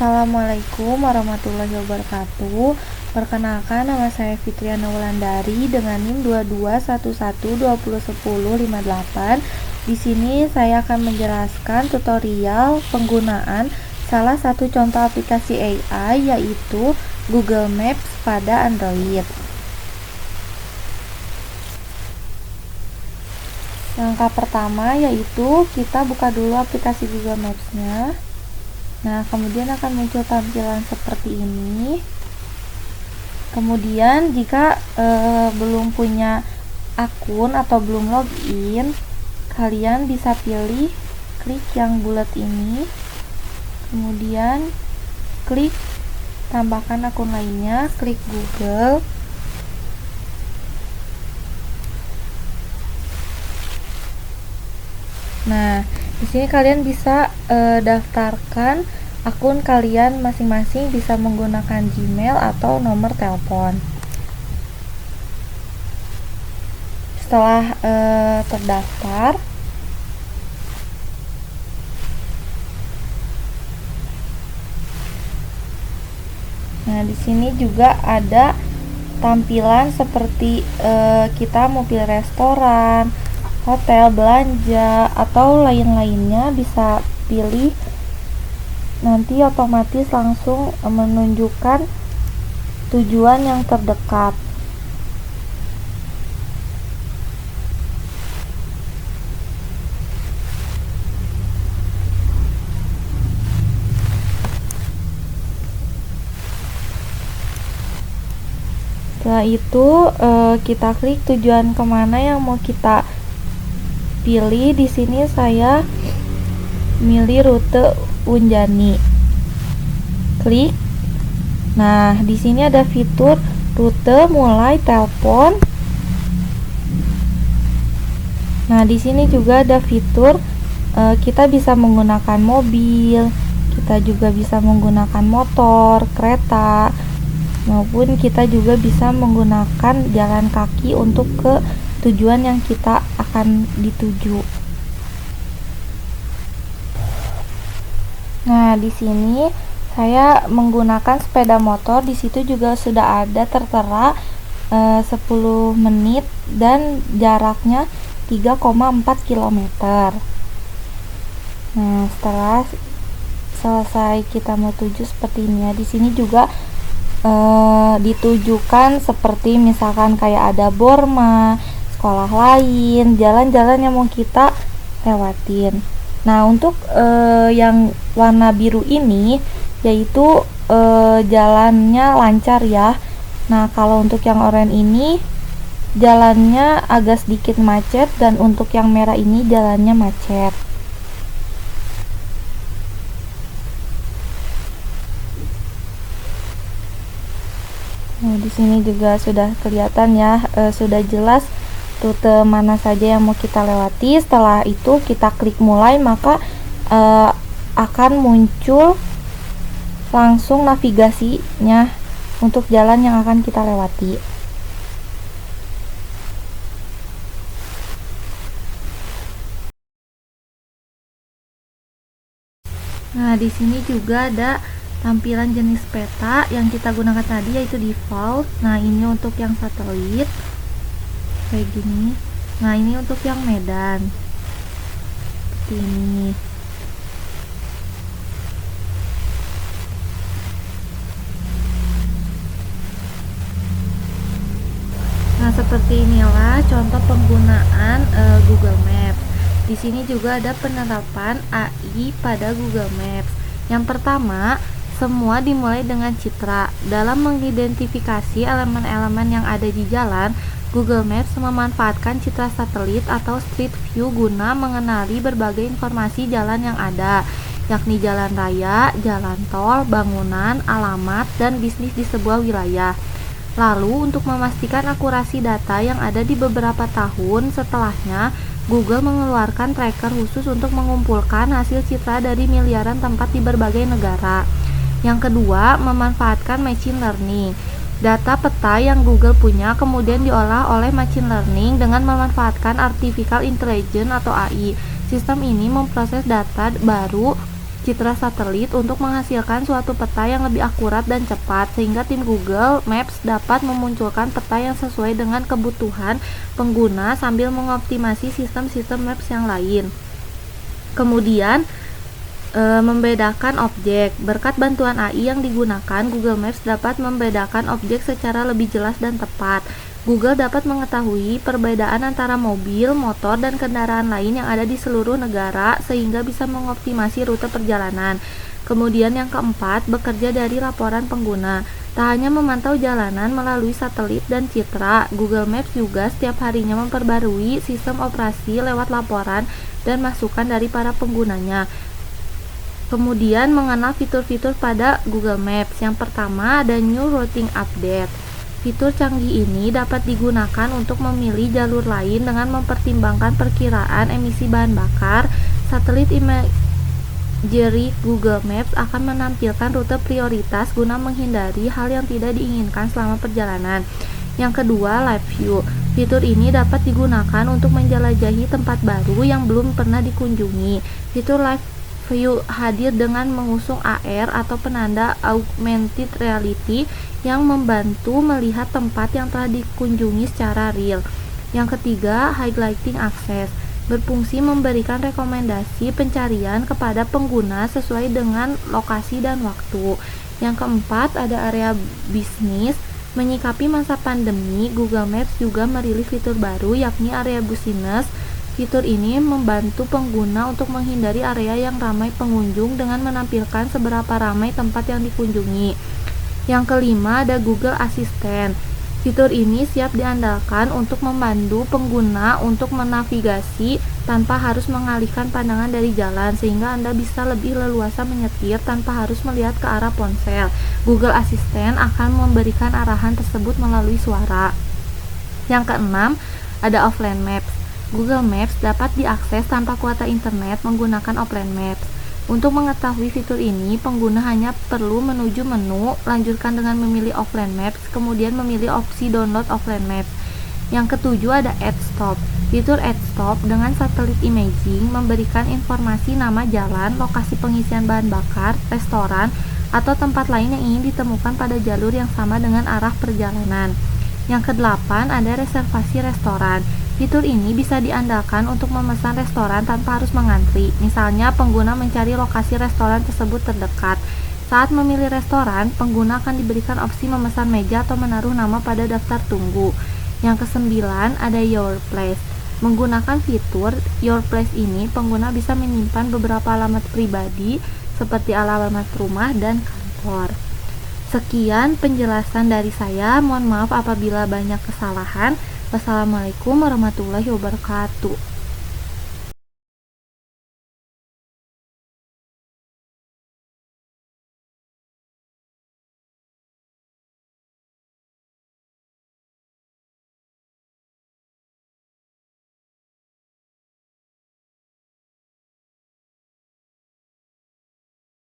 Assalamualaikum warahmatullahi wabarakatuh. Perkenalkan, nama saya Fitriana Wulandari dengan NIM 2211201058. Di sini saya akan menjelaskan tutorial penggunaan salah satu contoh aplikasi AI, yaitu Google Maps pada Android. Langkah pertama yaitu kita buka dulu aplikasi Google Maps-nya. Nah, kemudian akan muncul tampilan seperti ini. Kemudian jika belum punya akun atau belum login, kalian bisa pilih klik yang bulat ini. Kemudian klik tambahkan akun lainnya, klik Google. Nah, di sini kalian bisa daftarkan akun kalian masing-masing, bisa menggunakan Gmail atau nomor telepon. Setelah terdaftar, nah di sini juga ada tampilan seperti kita mau pilih restoran, hotel, belanja, atau lain-lainnya, bisa pilih. Nanti otomatis langsung menunjukkan tujuan yang terdekat. Setelah itu kita klik tujuan kemana yang mau kita pilih. Di sini saya milih rute Unjani. Klik. Nah, di sini ada fitur rute mulai telepon. Nah, di sini juga ada fitur kita bisa menggunakan mobil, kita juga bisa menggunakan motor, kereta, maupun kita juga bisa menggunakan jalan kaki untuk ke tujuan yang kita akan dituju. Nah, di sini saya menggunakan sepeda motor. Di situ juga sudah ada tertera 10 menit dan jaraknya 3,4 km. Nah, setelah selesai kita mau tuju seperti ini ya. Di sini juga ditujukan seperti misalkan kayak ada Borma, sekolah lain, jalan-jalan yang mau kita lewatin. Nah, untuk yang warna biru ini yaitu jalannya lancar ya. Nah, kalau untuk yang oranye ini jalannya agak sedikit macet, dan untuk yang merah ini jalannya macet. Nah, di sini juga sudah kelihatan ya, sudah jelas rute mana saja yang mau kita lewati. Setelah itu kita klik mulai, maka akan muncul langsung navigasinya untuk jalan yang akan kita lewati. Nah, di sini juga ada tampilan jenis peta yang kita gunakan tadi, yaitu default. Nah, ini untuk yang satelit kayak gini. Nah, ini untuk yang medan seperti ini. Nah, seperti inilah contoh penggunaan Google Maps. Di sini juga ada penerapan AI pada Google Maps. Yang pertama, semua dimulai dengan citra. Dalam mengidentifikasi elemen-elemen yang ada di jalan, Google Maps memanfaatkan citra satelit atau street view guna mengenali berbagai informasi jalan yang ada, yakni jalan raya, jalan tol, bangunan, alamat, dan bisnis di sebuah wilayah. Lalu, untuk memastikan akurasi data yang ada di beberapa tahun setelahnya, Google mengeluarkan tracker khusus untuk mengumpulkan hasil citra dari miliaran tempat di berbagai negara. Yang kedua, memanfaatkan machine learning. Data peta yang Google punya kemudian diolah oleh machine learning dengan memanfaatkan artificial intelligence atau AI. Sistem ini memproses data baru citra satelit untuk menghasilkan suatu peta yang lebih akurat dan cepat, sehingga tim Google Maps dapat memunculkan peta yang sesuai dengan kebutuhan pengguna sambil mengoptimasi sistem-sistem maps yang lain. Kemudian, membedakan objek. Berkat bantuan AI yang digunakan, Google Maps dapat membedakan objek secara lebih jelas dan tepat. Google dapat mengetahui perbedaan antara mobil, motor, dan kendaraan lain yang ada di seluruh negara sehingga bisa mengoptimasi rute perjalanan. Kemudian yang keempat, bekerja dari laporan pengguna. Tak hanya memantau jalanan melalui satelit dan citra, Google Maps juga setiap harinya memperbarui sistem operasi lewat laporan dan masukan dari para penggunanya. Kemudian mengenal fitur-fitur pada Google Maps. Yang pertama ada New Routing Update. Fitur canggih ini dapat digunakan untuk memilih jalur lain dengan mempertimbangkan perkiraan emisi bahan bakar. Satelit imagery Google Maps akan menampilkan rute prioritas guna menghindari hal yang tidak diinginkan selama perjalanan. Yang kedua, Live View. Fitur ini dapat digunakan untuk menjelajahi tempat baru yang belum pernah dikunjungi. Fitur Live View hadir dengan mengusung AR atau penanda augmented reality yang membantu melihat tempat yang telah dikunjungi secara real. Yang ketiga, Highlighting Access. Berfungsi memberikan rekomendasi pencarian kepada pengguna sesuai dengan lokasi dan waktu. Yang keempat, ada area bisnis. Menyikapi masa pandemi, Google Maps juga merilis fitur baru yakni area business. Fitur ini membantu pengguna untuk menghindari area yang ramai pengunjung dengan menampilkan seberapa ramai tempat yang dikunjungi. Yang kelima ada Google Assistant. Fitur ini siap diandalkan untuk membantu pengguna untuk menavigasi tanpa harus mengalihkan pandangan dari jalan, sehingga Anda bisa lebih leluasa menyetir tanpa harus melihat ke arah ponsel. Google Assistant akan memberikan arahan tersebut melalui suara. Yang keenam ada Offline Maps. Google Maps dapat diakses tanpa kuota internet menggunakan Offline Maps. Untuk mengetahui fitur ini, pengguna hanya perlu menuju menu, lanjutkan dengan memilih Offline Maps, kemudian memilih opsi Download Offline Maps. Yang ketujuh ada Add Stop. Fitur Add Stop dengan satelit imaging memberikan informasi nama jalan, lokasi pengisian bahan bakar, restoran, atau tempat lain yang ingin ditemukan pada jalur yang sama dengan arah perjalanan. Yang kedelapan ada Reservasi Restoran. Fitur ini bisa diandalkan untuk memesan restoran tanpa harus mengantri. Misalnya, pengguna mencari lokasi restoran tersebut terdekat. Saat memilih restoran, pengguna akan diberikan opsi memesan meja atau menaruh nama pada daftar tunggu. Yang kesembilan ada Your Place. Menggunakan fitur Your Place ini, pengguna bisa menyimpan beberapa alamat pribadi seperti alamat rumah dan kantor. Sekian penjelasan dari saya. Mohon maaf apabila banyak kesalahan. Wassalamualaikum warahmatullahi wabarakatuh.